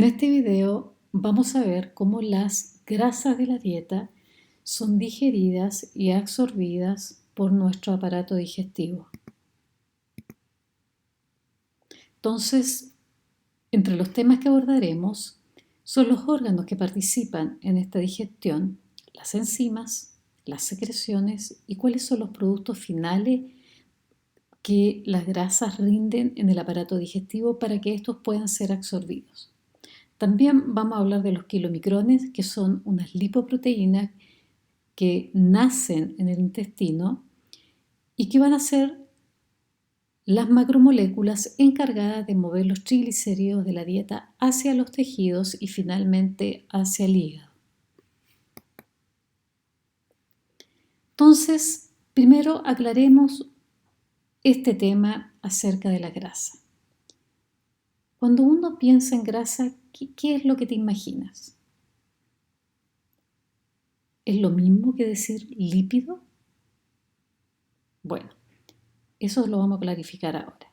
En este video vamos a ver cómo las grasas de la dieta son digeridas y absorbidas por nuestro aparato digestivo. Entonces, entre los temas que abordaremos son los órganos que participan en esta digestión, las enzimas, las secreciones y cuáles son los productos finales que las grasas rinden en el aparato digestivo para que estos puedan ser absorbidos. También vamos a hablar de los kilomicrones, que son unas lipoproteínas que nacen en el intestino y que van a ser las macromoléculas encargadas de mover los triglicéridos de la dieta hacia los tejidos y finalmente hacia el hígado. Entonces, primero aclaremos este tema acerca de la grasa. Cuando uno piensa en grasa, ¿qué es lo que te imaginas? ¿Es lo mismo que decir lípido? Bueno, eso lo vamos a clarificar ahora.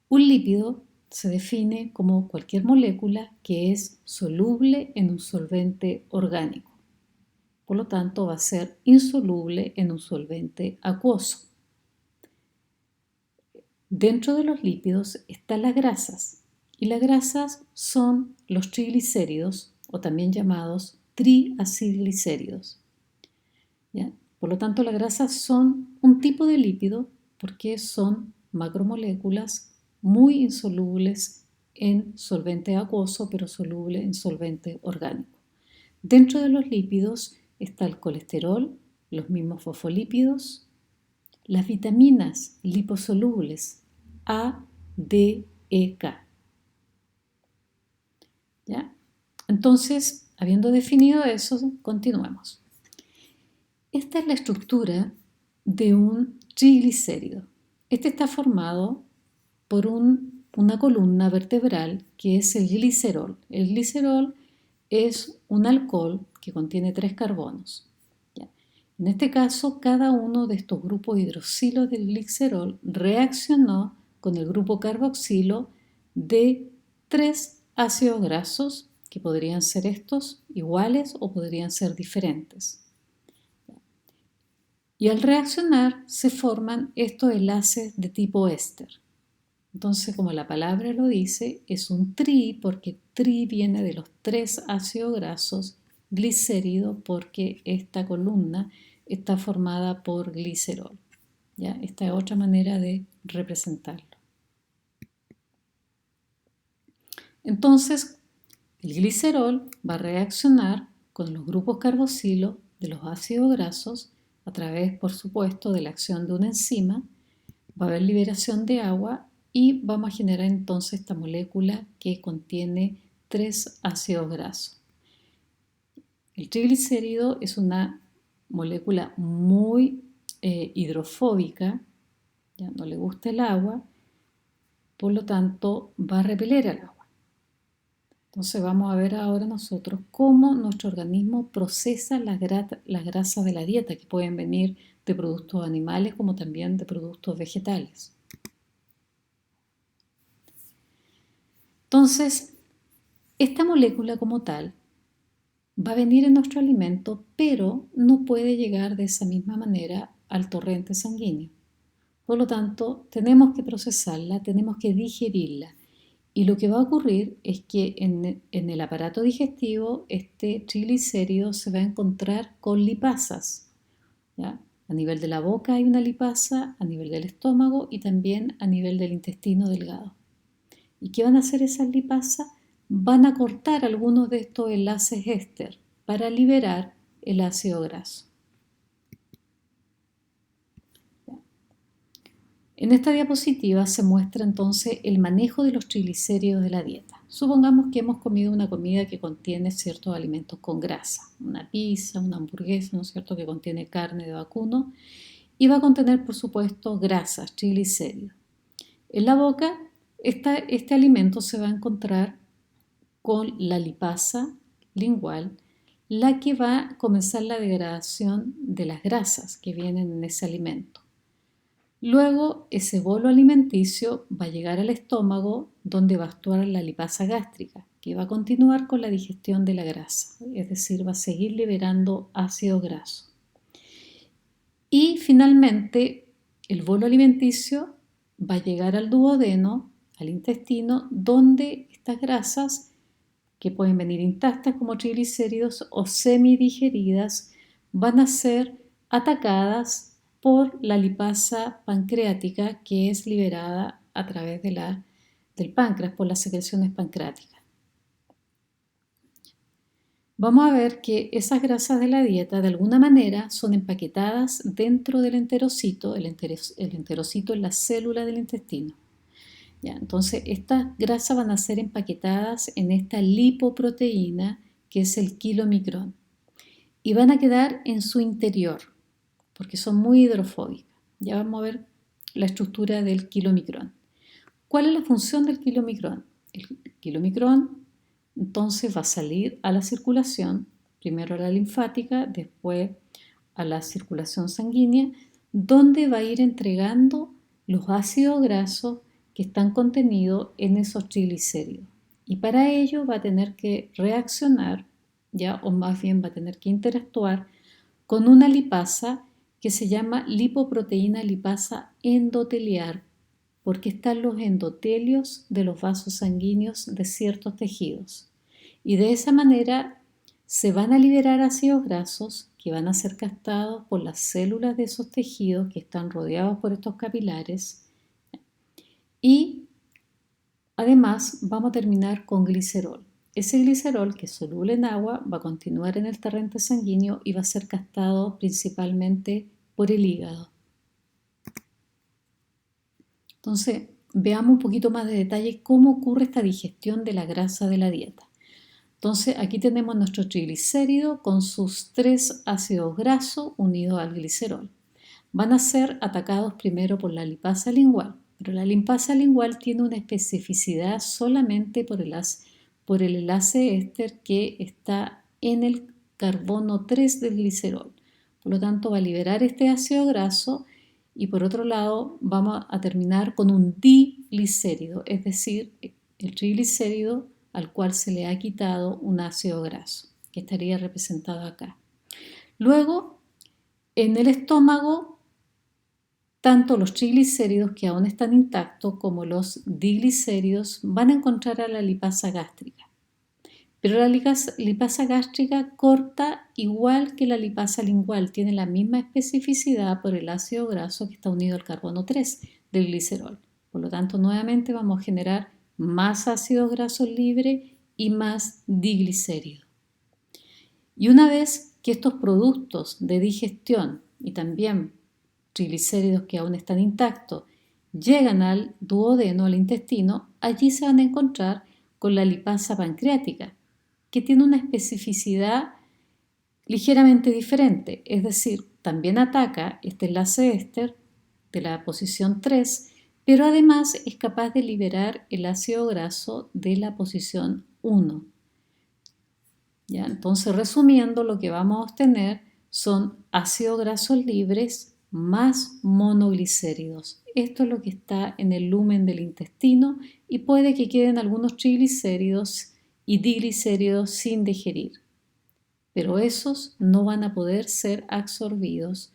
Un lípido se define como cualquier molécula que es soluble en un solvente orgánico. Por lo tanto, va a ser insoluble en un solvente acuoso. Dentro de los lípidos están las grasas, y las grasas son los triglicéridos, o también llamados triacilglicéridos. ¿Ya? Por lo tanto, las grasas son un tipo de lípido porque son macromoléculas muy insolubles en solvente acuoso, pero soluble en solvente orgánico. Dentro de los lípidos está el colesterol, los mismos fosfolípidos, las vitaminas liposolubles A, D, E, K. ¿Ya? Entonces, habiendo definido eso, continuemos. Esta es la estructura de un triglicérido. Este está formado por una columna vertebral que es el glicerol. El glicerol es un alcohol que contiene 3 carbonos. ¿Ya? En este caso, cada uno de estos grupos hidroxilo del glicerol reaccionó con el grupo carboxilo de 3 ácidos grasos, que podrían ser estos iguales o podrían ser diferentes. Y al reaccionar se forman estos enlaces de tipo éster. Entonces, como la palabra lo dice, es un tri porque tri viene de los 3 ácidos grasos, glicérido porque esta columna está formada por glicerol. ¿Ya? Esta es otra manera de representarlo. Entonces, el glicerol va a reaccionar con los grupos carboxilo de los ácidos grasos a través, por supuesto, de la acción de una enzima. Va a haber liberación de agua y vamos a generar entonces esta molécula que contiene 3 ácidos grasos. El triglicérido es una molécula muy hidrofóbica, ya no le gusta el agua, por lo tanto va a repeler al agua. Entonces vamos a ver ahora nosotros cómo nuestro organismo procesa las grasas de la dieta, que pueden venir de productos animales como también de productos vegetales. Entonces, esta molécula como tal va a venir en nuestro alimento, pero no puede llegar de esa misma manera al torrente sanguíneo. Por lo tanto, tenemos que procesarla, tenemos que digerirla. Y lo que va a ocurrir es que en el aparato digestivo este triglicérido se va a encontrar con lipasas. ¿Ya? A nivel de la boca hay una lipasa, a nivel del estómago y también a nivel del intestino delgado. ¿Y qué van a hacer esas lipasas? Van a cortar algunos de estos enlaces éster para liberar el ácido graso. En esta diapositiva se muestra entonces el manejo de los triglicéridos de la dieta. Supongamos que hemos comido una comida que contiene ciertos alimentos con grasa, una pizza, una hamburguesa, ¿no es cierto?, que contiene carne de vacuno y va a contener, por supuesto, grasas, triglicéridos. En la boca, este alimento se va a encontrar con la lipasa lingual, la que va a comenzar la degradación de las grasas que vienen en ese alimento. Luego, ese bolo alimenticio va a llegar al estómago, donde va a actuar la lipasa gástrica, que va a continuar con la digestión de la grasa, es decir, va a seguir liberando ácido graso. Y finalmente, el bolo alimenticio va a llegar al duodeno, al intestino, donde estas grasas, que pueden venir intactas como triglicéridos o semidigeridas, van a ser atacadas por la lipasa pancreática, que es liberada a través del páncreas por las secreciones pancreáticas. Vamos a ver que esas grasas de la dieta de alguna manera son empaquetadas dentro del enterocito. El enterocito es la célula del intestino. ¿Ya? Entonces estas grasas van a ser empaquetadas en esta lipoproteína que es el kilomicrón y van a quedar en su interior porque son muy hidrofóbicas. Ya vamos a ver la estructura del kilomicrón. ¿Cuál es la función del kilomicrón? El kilomicrón entonces va a salir a la circulación, primero a la linfática, después a la circulación sanguínea, donde va a ir entregando los ácidos grasos que están contenidos en esos triglicéridos. Y para ello va a tener que reaccionar, ya, o más bien va a tener que interactuar con una lipasa que se llama lipoproteína lipasa endoteliar, porque están los endotelios de los vasos sanguíneos de ciertos tejidos. Y de esa manera se van a liberar ácidos grasos que van a ser captados por las células de esos tejidos que están rodeados por estos capilares. Y además vamos a terminar con glicerol. Ese glicerol, que es soluble en agua, va a continuar en el torrente sanguíneo y va a ser captado principalmente por el hígado. Entonces, veamos un poquito más de detalle cómo ocurre esta digestión de la grasa de la dieta. Entonces, aquí tenemos nuestro triglicérido con sus 3 ácidos grasos unidos al glicerol. Van a ser atacados primero por la lipasa lingual, pero la lipasa lingual tiene una especificidad solamente por el enlace éster que está en el carbono 3 del glicerol. Por lo tanto, va a liberar este ácido graso y por otro lado vamos a terminar con un diglicérido, es decir, el triglicérido al cual se le ha quitado un ácido graso, que estaría representado acá. Luego, en el estómago, tanto los triglicéridos que aún están intactos como los diglicéridos van a encontrar a la lipasa gástrica. Pero la lipasa gástrica corta igual que la lipasa lingual, tiene la misma especificidad por el ácido graso que está unido al carbono 3 del glicerol. Por lo tanto, nuevamente vamos a generar más ácidos grasos libres y más diglicéridos. Y una vez que estos productos de digestión y también triglicéridos que aún están intactos llegan al duodeno, al intestino, allí se van a encontrar con la lipasa pancreática, que tiene una especificidad ligeramente diferente, es decir, también ataca este enlace éster de la posición 3, pero además es capaz de liberar el ácido graso de la posición 1. ¿Ya? Entonces, resumiendo, lo que vamos a obtener son ácidos grasos libres más monoglicéridos. Esto es lo que está en el lumen del intestino y puede que queden algunos triglicéridos y diglicéridos sin digerir, pero esos no van a poder ser absorbidos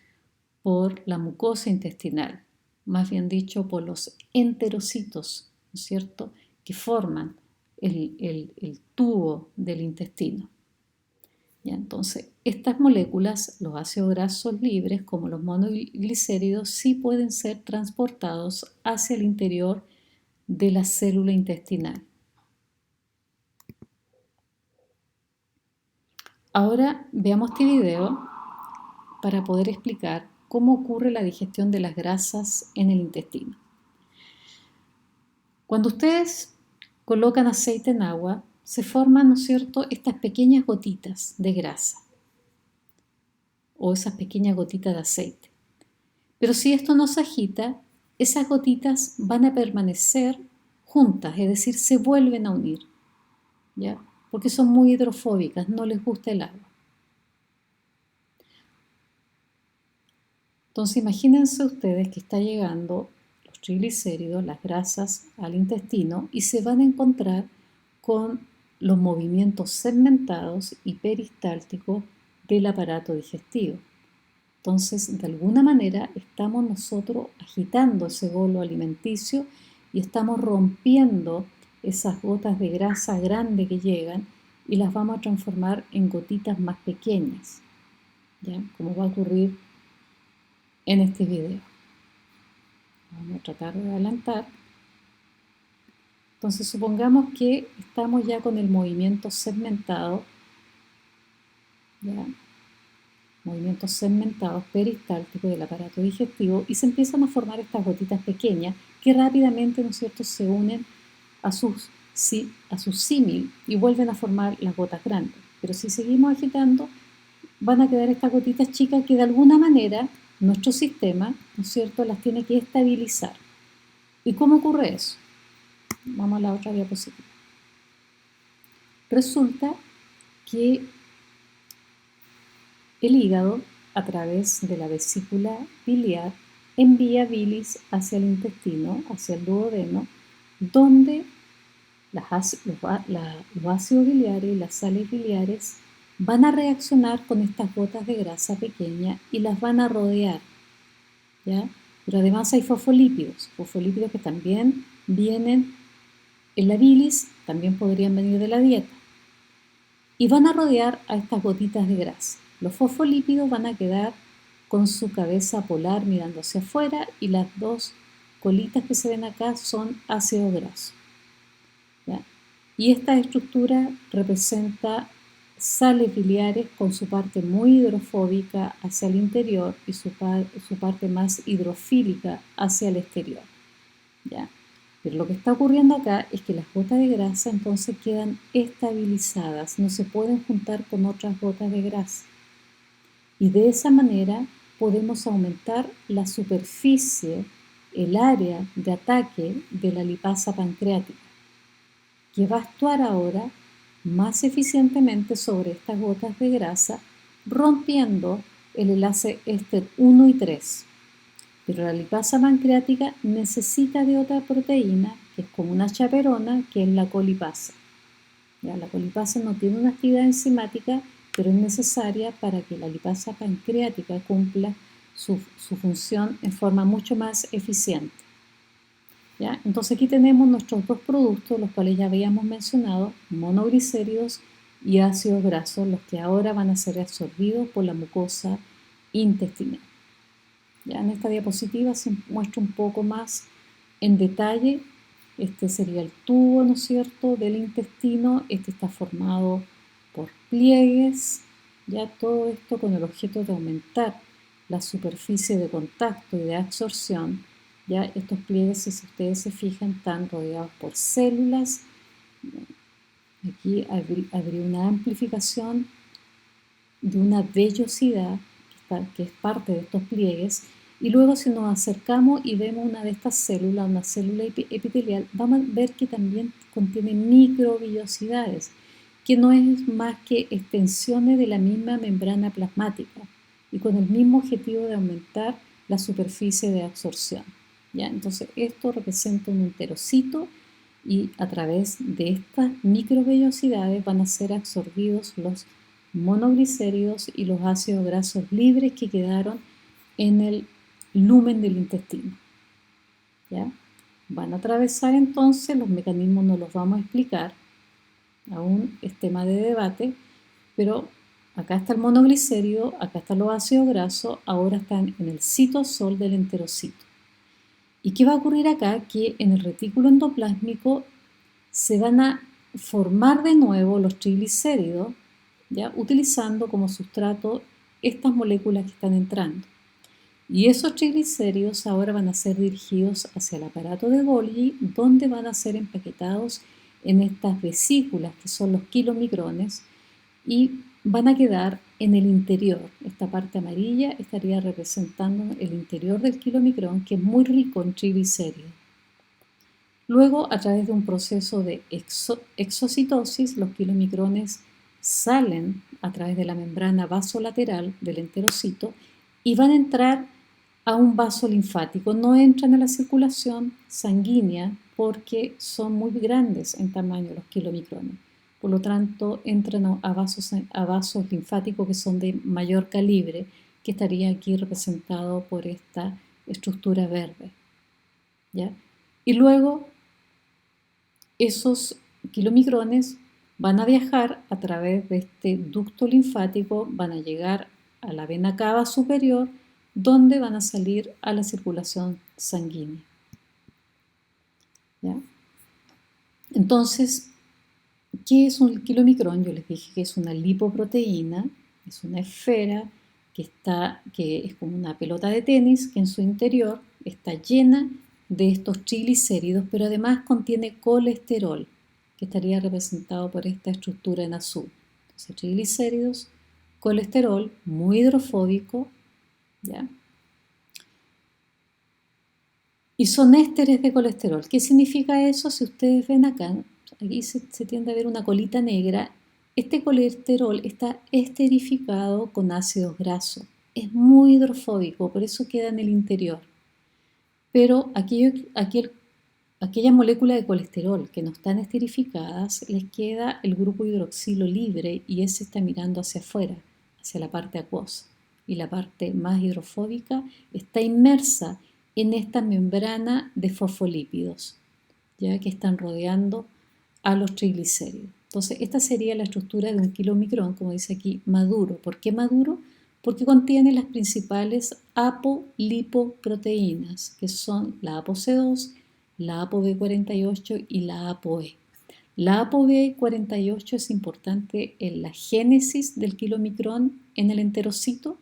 por la mucosa intestinal, más bien dicho por los enterocitos, ¿no es cierto?, que forman el tubo del intestino. ¿Ya? Entonces, estas moléculas, los ácidos grasos libres, como los monoglicéridos, sí pueden ser transportados hacia el interior de la célula intestinal. Ahora veamos este video para poder explicar cómo ocurre la digestión de las grasas en el intestino. Cuando ustedes colocan aceite en agua, se forman, ¿no es cierto?, estas pequeñas gotitas de grasa o esas pequeñas gotitas de aceite. Pero si esto no se agita, esas gotitas van a permanecer juntas, es decir, se vuelven a unir, ¿ya? Porque son muy hidrofóbicas, no les gusta el agua. Entonces imagínense ustedes que está llegando triglicéridos, las grasas al intestino y se van a encontrar con los movimientos segmentados y peristálticos del aparato digestivo. Entonces, de alguna manera, estamos nosotros agitando ese bolo alimenticio y estamos rompiendo esas gotas de grasa grande que llegan y las vamos a transformar en gotitas más pequeñas, ¿ya? Como va a ocurrir en este video. Vamos a tratar de adelantar. Entonces, supongamos que estamos ya con el movimiento segmentado, ¿ya? Movimientos segmentados peristálticos del aparato digestivo y se empiezan a formar estas gotitas pequeñas que rápidamente, ¿no es cierto?, se unen a su símil y vuelven a formar las gotas grandes. Pero si seguimos agitando, van a quedar estas gotitas chicas que de alguna manera nuestro sistema, ¿no es cierto?, las tiene que estabilizar. ¿Y cómo ocurre eso? Vamos a la otra diapositiva. Resulta que el hígado, a través de la vesícula biliar, envía bilis hacia el intestino, hacia el duodeno, donde los ácidos biliares y las sales biliares van a reaccionar con estas gotas de grasa pequeña y las van a rodear, ¿ya? Pero además hay fosfolípidos que también vienen en la bilis, también podrían venir de la dieta, y van a rodear a estas gotitas de grasa. Los fosfolípidos van a quedar con su cabeza polar mirando hacia afuera y las dos colitas que se ven acá son ácidos grasos, ¿ya? Y esta estructura representa sales biliares con su parte muy hidrofóbica hacia el interior y su parte más hidrofílica hacia el exterior, ¿ya? Pero lo que está ocurriendo acá es que las gotas de grasa entonces quedan estabilizadas, no se pueden juntar con otras gotas de grasa. Y de esa manera podemos aumentar la superficie, el área de ataque de la lipasa pancreática, que va a actuar ahora más eficientemente sobre estas gotas de grasa, rompiendo el enlace éster 1 y 3. Pero la lipasa pancreática necesita de otra proteína, que es como una chaperona, que es la colipasa. ¿Ya? La colipasa no tiene una actividad enzimática, pero es necesaria para que la lipasa pancreática cumpla su función en forma mucho más eficiente. ¿Ya? Entonces aquí tenemos nuestros dos productos, los cuales ya habíamos mencionado, monoglicéridos y ácidos grasos, los que ahora van a ser absorbidos por la mucosa intestinal. Ya en esta diapositiva se muestra un poco más en detalle. Este sería el tubo, ¿no es cierto?, del intestino. Este está formado por pliegues. Ya todo esto con el objeto de aumentar la superficie de contacto y de absorción. Ya estos pliegues, si ustedes se fijan, están rodeados por células. Aquí habría una amplificación de una vellosidad que es parte de estos pliegues, y luego si nos acercamos y vemos una de estas células, una célula epitelial, vamos a ver que también contiene microvillosidades, que no es más que extensiones de la misma membrana plasmática y con el mismo objetivo de aumentar la superficie de absorción, ¿ya? Entonces esto representa un enterocito y a través de estas microvellosidades van a ser absorbidos los monoglicéridos y los ácidos grasos libres que quedaron en el lumen del intestino, ¿ya? Van a atravesar entonces, los mecanismos no los vamos a explicar, aún es tema de debate, pero acá está el monoglicérido, acá están los ácidos grasos, ahora están en el citosol del enterocito. ¿Y qué va a ocurrir acá? Que en el retículo endoplásmico se van a formar de nuevo los triglicéridos, ¿ya?, utilizando como sustrato estas moléculas que están entrando. Y esos triglicéridos ahora van a ser dirigidos hacia el aparato de Golgi, donde van a ser empaquetados en estas vesículas, que son los kilomicrones, y van a quedar en el interior. Esta parte amarilla estaría representando el interior del kilomicrón, que es muy rico en triglicéridos. Luego, a través de un proceso de exocitosis, los kilomicrones salen a través de la membrana vasolateral del enterocito y van a entrar a un vaso linfático. No entran a la circulación sanguínea porque son muy grandes en tamaño los kilomicrones. por lo tanto entran a vasos linfáticos que son de mayor calibre, que estaría aquí representado por esta estructura verde, ¿ya? Y luego esos kilomicrones van a viajar a través de este ducto linfático, van a llegar a la vena cava superior, donde van a salir a la circulación sanguínea, ¿ya? Entonces, ¿qué es un kilomicrón? Yo les dije que es una lipoproteína, es una esfera que es como una pelota de tenis, que en su interior está llena de estos triglicéridos, pero además contiene colesterol, que estaría representado por esta estructura en azul. Entonces, triglicéridos, colesterol, muy hidrofóbico, ¿ya? Y son ésteres de colesterol. ¿Qué significa eso? Si ustedes ven acá, aquí se tiende a ver una colita negra. Este colesterol está esterificado con ácidos grasos. Es muy hidrofóbico, por eso queda en el interior. Pero aquellas moléculas de colesterol que no están esterificadas, les queda el grupo hidroxilo libre y ese está mirando hacia afuera, hacia la parte acuosa. Y la parte más hidrofóbica está inmersa en esta membrana de fosfolípidos, ya que están rodeando a los triglicéridos. Entonces, esta sería la estructura de un kilomicrón, como dice aquí, maduro. ¿Por qué maduro? Porque contiene las principales apolipoproteínas, que son la ApoC2, la ApoB48 y la ApoE. La ApoB48 es importante en la génesis del kilomicrón en el enterocito.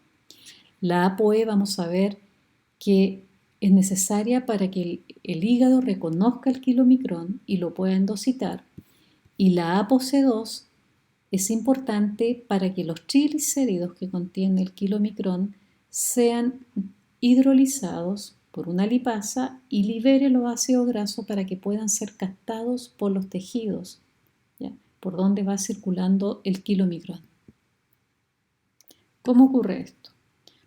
La ApoE vamos a ver que es necesaria para que el hígado reconozca el kilomicrón y lo pueda endocitar. Y la ApoC2 es importante para que los triglicéridos que contiene el kilomicrón sean hidrolizados por una lipasa y libere los ácidos grasos para que puedan ser captados por los tejidos, ¿ya? Por donde va circulando el kilomicrón. ¿Cómo ocurre esto?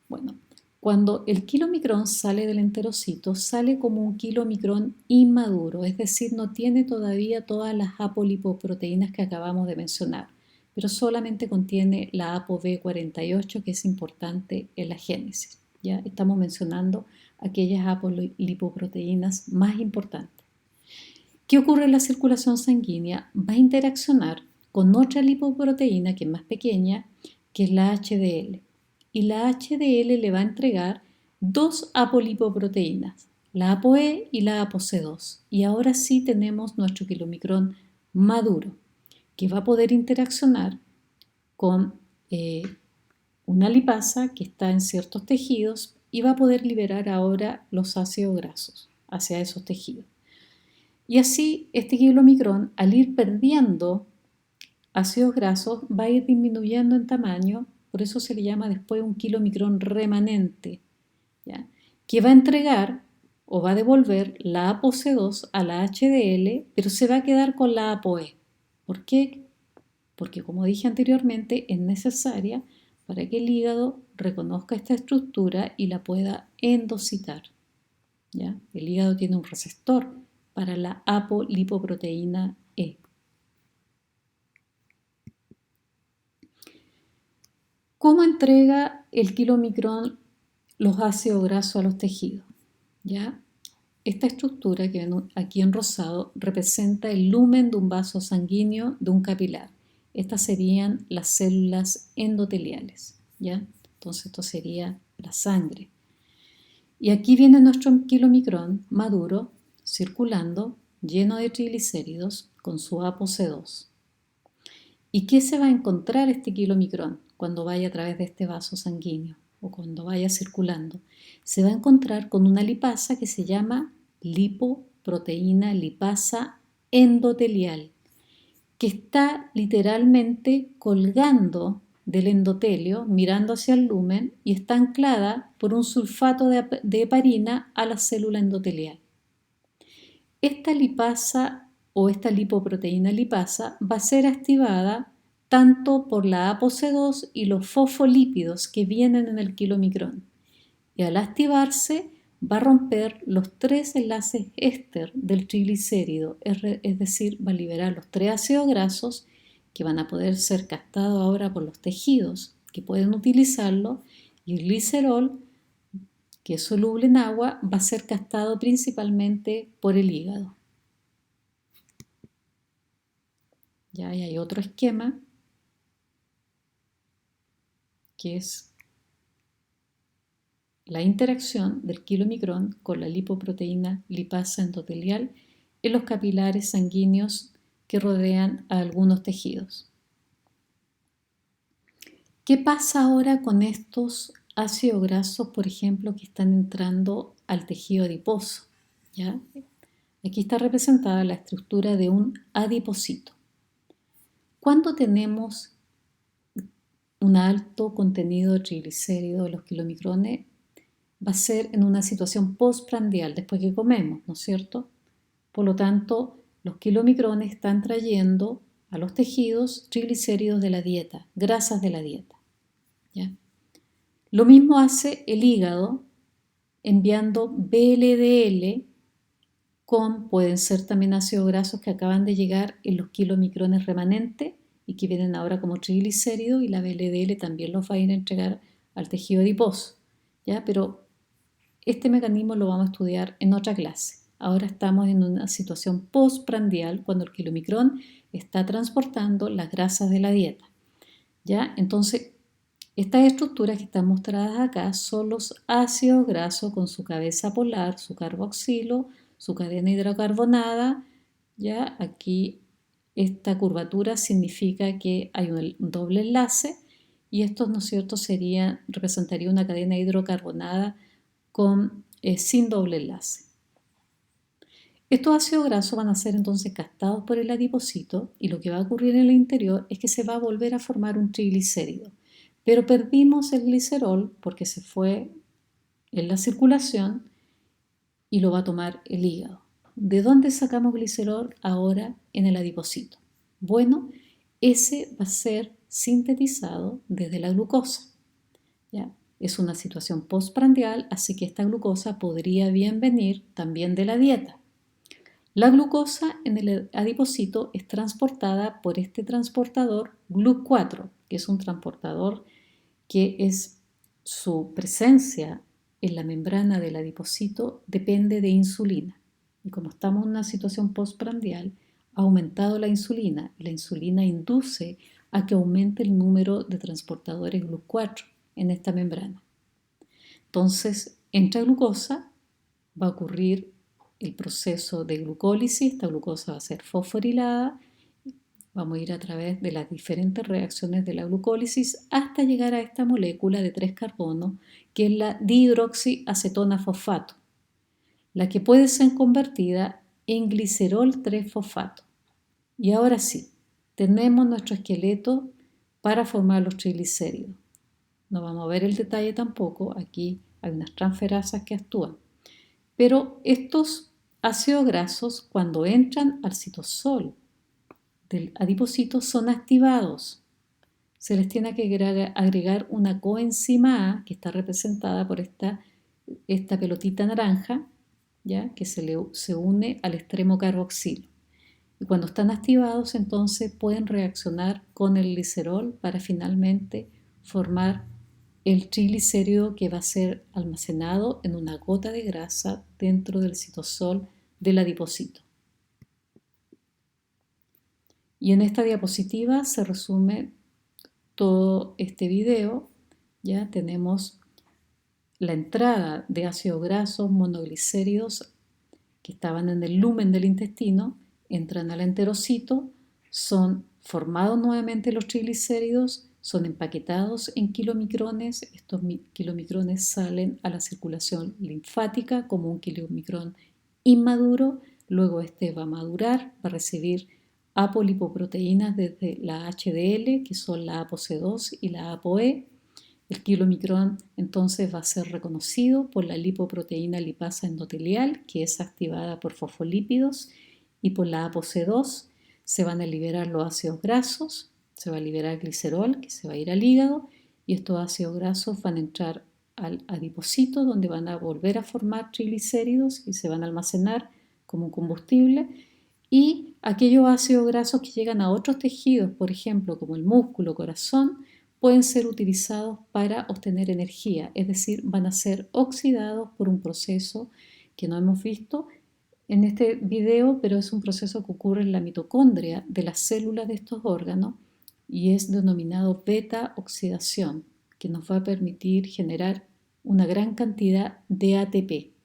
Bueno, cuando el kilomicrón sale del enterocito, sale como un kilomicrón inmaduro, es decir, no tiene todavía todas las apolipoproteínas que acabamos de mencionar, pero solamente contiene la ApoB48, que es importante en la génesis. ¿Ya? Estamos mencionando aquellas apolipoproteínas más importantes. ¿Qué ocurre en la circulación sanguínea? Va a interaccionar con otra lipoproteína que es más pequeña, que es la HDL. Y la HDL le va a entregar dos apolipoproteínas, la ApoE y la ApoC2. Y ahora sí tenemos nuestro kilomicrón maduro, que va a poder interaccionar con una lipasa que está en ciertos tejidos y va a poder liberar ahora los ácidos grasos hacia esos tejidos. Y así este kilomicrón, al ir perdiendo ácidos grasos, va a ir disminuyendo en tamaño, por eso se le llama después un kilomicrón remanente, ¿ya? Que va a entregar o va a devolver la ApoC2 a la HDL, pero se va a quedar con la ApoE. ¿Por qué? Porque como dije anteriormente, es necesaria para que el hígado reconozca esta estructura y la pueda endocitar, ¿ya? El hígado tiene un receptor para la apolipoproteína E. ¿Cómo entrega el kilomicrón los ácidos grasos a los tejidos? ¿Ya? Esta estructura que ven aquí en rosado representa el lumen de un vaso sanguíneo de un capilar. Estas serían las células endoteliales, ¿ya? Entonces esto sería la sangre. Y aquí viene nuestro kilomicrón maduro, circulando, lleno de triglicéridos, con su ApoC2. ¿Y qué se va a encontrar este kilomicrón cuando vaya a través de este vaso sanguíneo o cuando vaya circulando? Se va a encontrar con una lipasa que se llama lipoproteína lipasa endotelial, que está literalmente colgando del endotelio, mirando hacia el lumen, y está anclada por un sulfato de heparina a la célula endotelial. Esta lipasa o esta lipoproteína lipasa va a ser activada tanto por la ApoC2 y los fosfolípidos que vienen en el kilomicrón. Y al activarse va a romper los tres enlaces éster del triglicérido, es decir, va a liberar los tres ácidos grasos que van a poder ser captados ahora por los tejidos que pueden utilizarlo, y el glicerol, que es soluble en agua, va a ser captado principalmente por el hígado. Ya, y hay otro esquema que es la interacción del kilomicrón con la lipoproteína lipasa endotelial en los capilares sanguíneos que rodean a algunos tejidos. ¿Qué pasa ahora con estos ácidos grasos, por ejemplo, que están entrando al tejido adiposo? ¿Ya? Aquí está representada la estructura de un adipocito. Cuando tenemos un alto contenido de triglicéridos de los kilomicrones, va a ser en una situación postprandial, después que comemos, ¿no es cierto? Por lo tanto, los kilomicrones están trayendo a los tejidos triglicéridos de la dieta, grasas de la dieta. ¿Ya? Lo mismo hace el hígado enviando VLDL pueden ser también ácidos grasos que acaban de llegar en los kilomicrones remanentes y que vienen ahora como triglicéridos, y la VLDL también los va a ir a entregar al tejido adiposo. ¿Ya? Pero este mecanismo lo vamos a estudiar en otra clase. Ahora estamos en una situación postprandial cuando el kilomicrón está transportando las grasas de la dieta. ¿Ya? Entonces, estas estructuras que están mostradas acá son los ácidos grasos con su cabeza polar, su carboxilo, su cadena hidrocarbonada. ¿Ya? Aquí esta curvatura significa que hay un doble enlace, y esto, ¿no es cierto?, representaría una cadena hidrocarbonada sin doble enlace. Estos ácidos grasos van a ser entonces captados por el adipocito, y lo que va a ocurrir en el interior es que se va a volver a formar un triglicérido. Pero perdimos el glicerol porque se fue en la circulación y lo va a tomar el hígado. ¿De dónde sacamos glicerol ahora en el adipocito? Bueno, ese va a ser sintetizado desde la glucosa. ¿Ya? Es una situación postprandial, así que esta glucosa podría bien venir también de la dieta. La glucosa en el adipocito es transportada por este transportador GLUT4, que es un transportador que es su presencia en la membrana del adipocito depende de insulina. Y como estamos en una situación postprandial, ha aumentado la insulina, y la insulina induce a que aumente el número de transportadores GLUT4 en esta membrana. Entonces, entra glucosa, va a ocurrir el proceso de glucólisis, esta glucosa va a ser fosforilada, vamos a ir a través de las diferentes reacciones de la glucólisis hasta llegar a esta molécula de 3 carbonos, que es la dihidroxiacetona fosfato, la que puede ser convertida en glicerol 3-fosfato. Y ahora sí, tenemos nuestro esqueleto para formar los triglicéridos. No vamos a ver el detalle tampoco, aquí hay unas transferasas que actúan. Pero estos ácidos grasos, cuando entran al citosol del adipocito, son activados. Se les tiene que agregar una coenzima A, que está representada por esta pelotita naranja, ¿ya? Que se une al extremo carboxilo. Y cuando están activados, entonces pueden reaccionar con el glicerol para finalmente formar el triglicérido, que va a ser almacenado en una gota de grasa dentro del citosol del adipocito. Y en esta diapositiva se resume todo este video. Ya tenemos la entrada de ácidos grasos monoglicéridos que estaban en el lumen del intestino, entran al enterocito, son formados nuevamente los triglicéridos, son empaquetados en kilomicrones. Estos kilomicrones salen a la circulación linfática como un kilomicrón inmaduro. Luego este va a madurar, va a recibir apolipoproteínas desde la HDL, que son la ApoC2 y la ApoE. El kilomicrón entonces va a ser reconocido por la lipoproteína lipasa endotelial, que es activada por fosfolípidos, y por la ApoC2 se van a liberar los ácidos grasos, se va a liberar glicerol, que se va a ir al hígado, y estos ácidos grasos van a entrar al adipocito, donde van a volver a formar triglicéridos y se van a almacenar como un combustible, y aquellos ácidos grasos que llegan a otros tejidos, por ejemplo, como el músculo, corazón, pueden ser utilizados para obtener energía, es decir, van a ser oxidados por un proceso que no hemos visto en este video, pero es un proceso que ocurre en la mitocondria de las células de estos órganos y es denominado beta oxidación, que nos va a permitir generar una gran cantidad de ATP.